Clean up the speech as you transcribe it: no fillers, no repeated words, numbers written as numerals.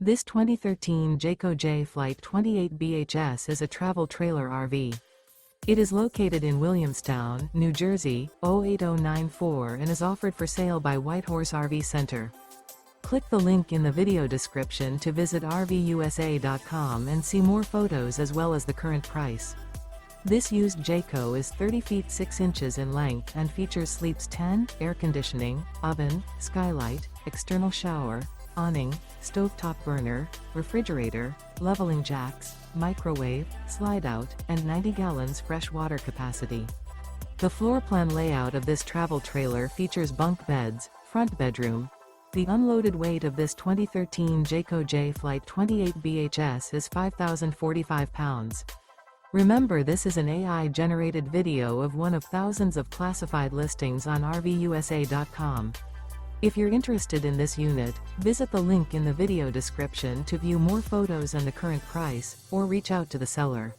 This 2013 Jayco Jay Flight 28 BHS is a travel trailer RV. It is located in Williamstown, New Jersey, 08094 and is offered for sale by Whitehorse RV Center. Click the link in the video description to visit RVUSA.com and see more photos as well as the current price. This used Jayco is 30 feet 6 inches in length and features sleeps 10, air conditioning, oven, skylight, external shower, awning, stovetop burner, refrigerator, leveling jacks, microwave, slide-out, and 90 gallons fresh water capacity. The floor plan layout of this travel trailer features bunk beds, front bedroom. The unloaded weight of this 2013 Jayco Jay Flight 28 BHS is 5,045 pounds. Remember, this is an AI-generated video of one of thousands of classified listings on RVUSA.com. If you're interested in this unit, visit the link in the video description to view more photos and the current price, or reach out to the seller.